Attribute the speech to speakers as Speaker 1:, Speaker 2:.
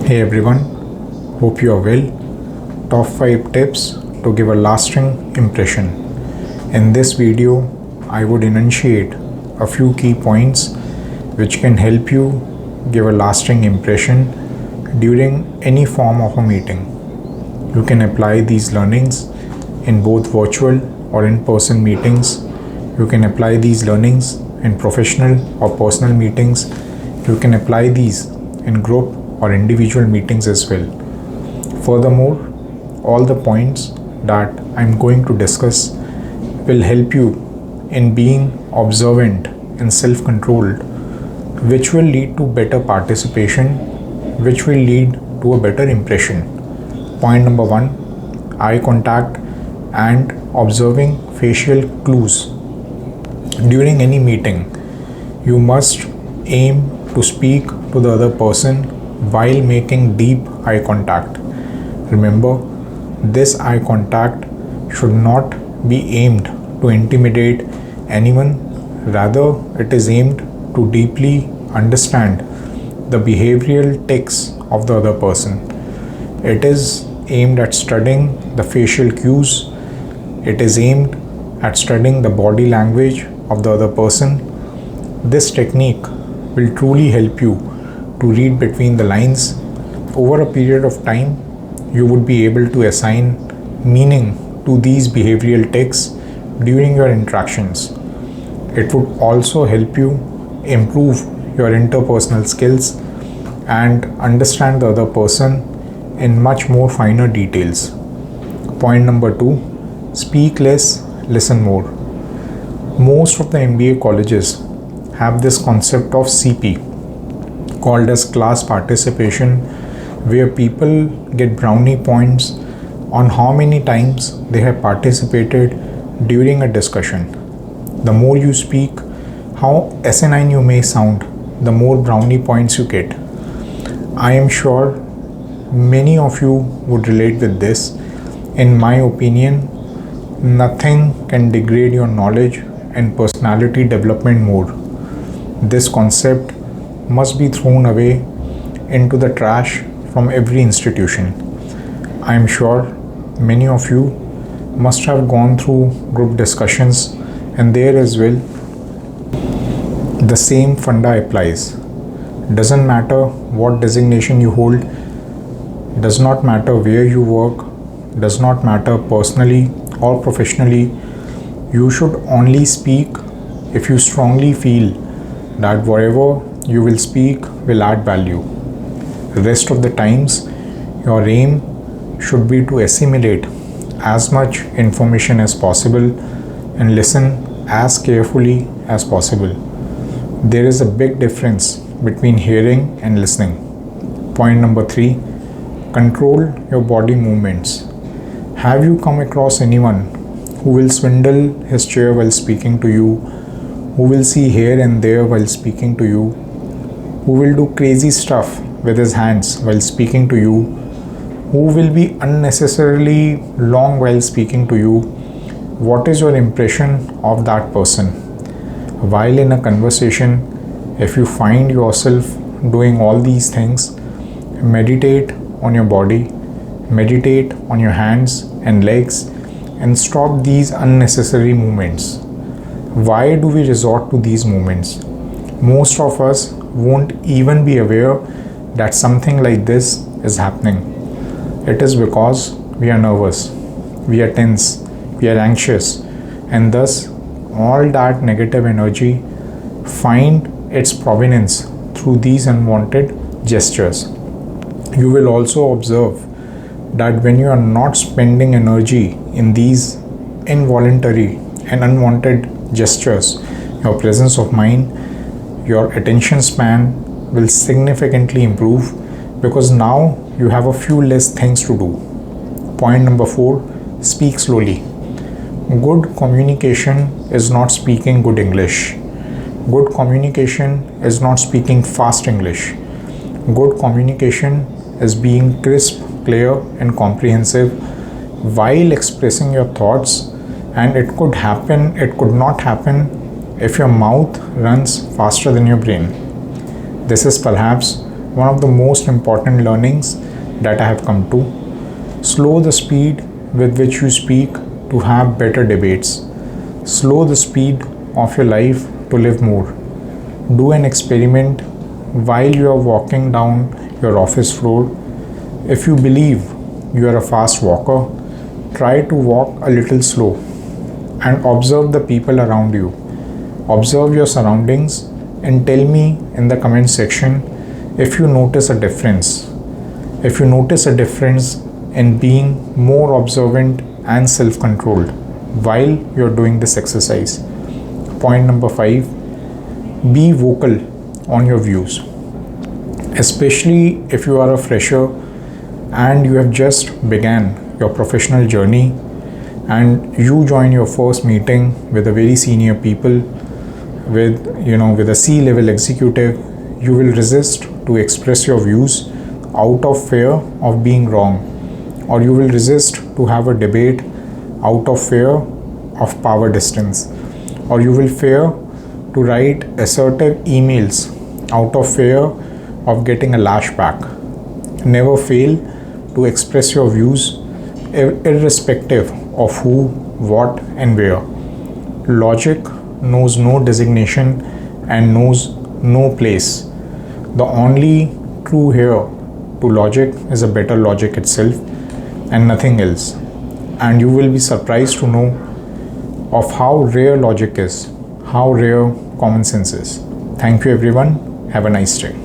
Speaker 1: Hey everyone, hope you are well. Top 5 tips to give a lasting impression. In this video, I would enunciate a few key points which can help you give a lasting impression during any form of a meeting. You can apply these learnings in both virtual or in-person meetings. You can apply these learnings in professional or personal meetings. You can apply these in group or individual meetings as well. Furthermore, all the points that I'm going to discuss will help you in being observant and self-controlled, which will lead to better participation, which will lead to a better impression. Point number 1, eye contact and observing facial clues. During any meeting, you must aim to speak to the other person while making deep eye contact. Remember, this eye contact should not be aimed to intimidate anyone, rather it is aimed to deeply understand the behavioral tics of the other person. It is aimed at studying the facial cues. It is aimed at studying the body language of the other person. This technique will truly help you to read between the lines. Over a period of time, you would be able to assign meaning to these behavioral tics during your interactions. It would also help you improve your interpersonal skills and understand the other person in much more finer details. Point number 2, speak less, listen more. Most of the MBA colleges have this concept of CP, called as class participation, where people get brownie points on how many times they have participated during a discussion. The more you speak, how asinine you may sound, the more brownie points you get. I am sure many of you would relate with this. In my opinion, nothing can degrade your knowledge and personality development more. This concept must be thrown away into the trash from every institution. I am sure many of you must have gone through group discussions, and there as well the same funda applies. Doesn't matter what designation you hold, does not matter where you work, does not matter personally or professionally, you should only speak if you strongly feel that whatever you will speak will add value. The rest of the times, your aim should be to assimilate as much information as possible and listen as carefully as possible. There is a big difference between hearing and listening. Point number 3, control your body movements. Have you come across anyone who will swindle his chair while speaking to you, who will see here and there while speaking to you, who will do crazy stuff with his hands while speaking to you, who will be unnecessarily long while speaking to you? What is your impression of that person? While in a conversation, if you find yourself doing all these things, meditate on your body, meditate on your hands and legs, and stop these unnecessary movements. Why do we resort to these movements? Most of us won't even be aware that something like this is happening. It is because we are nervous, we are tense, we are anxious, and thus all that negative energy find its provenance through these unwanted gestures. You will also observe that when you are not spending energy in these involuntary and unwanted gestures, your presence of mind, your attention span will significantly improve, because now you have a few less things to do. Point number 4, speak slowly. Good communication is not speaking good English. Good communication is not speaking fast English. Good communication is being crisp, clear, and comprehensive while expressing your thoughts, and it could happen, it could not happen if your mouth runs faster than your brain. This is perhaps one of the most important learnings that I have come to. Slow the speed with which you speak to have better debates. Slow the speed of your life to live more. Do an experiment while you are walking down your office floor. If you believe you are a fast walker, try to walk a little slow and observe the people around you. Observe your surroundings and tell me in the comment section if you notice a difference. If you notice a difference in being more observant and self-controlled while you're doing this exercise. Point number 5, be vocal on your views. Especially if you are a fresher and you have just began your professional journey and you join your first meeting with a very senior people, with a C-level executive, you will resist to express your views out of fear of being wrong, or you will resist to have a debate out of fear of power distance, or you will fear to write assertive emails out of fear of getting a lashback. Never fail to express your views irrespective of who, what, and where. Logic knows no designation and knows no place. The only true here to logic is a better logic itself and nothing else. And you will be surprised to know of how rare logic is, how rare common sense is. Thank you everyone. Have a nice day.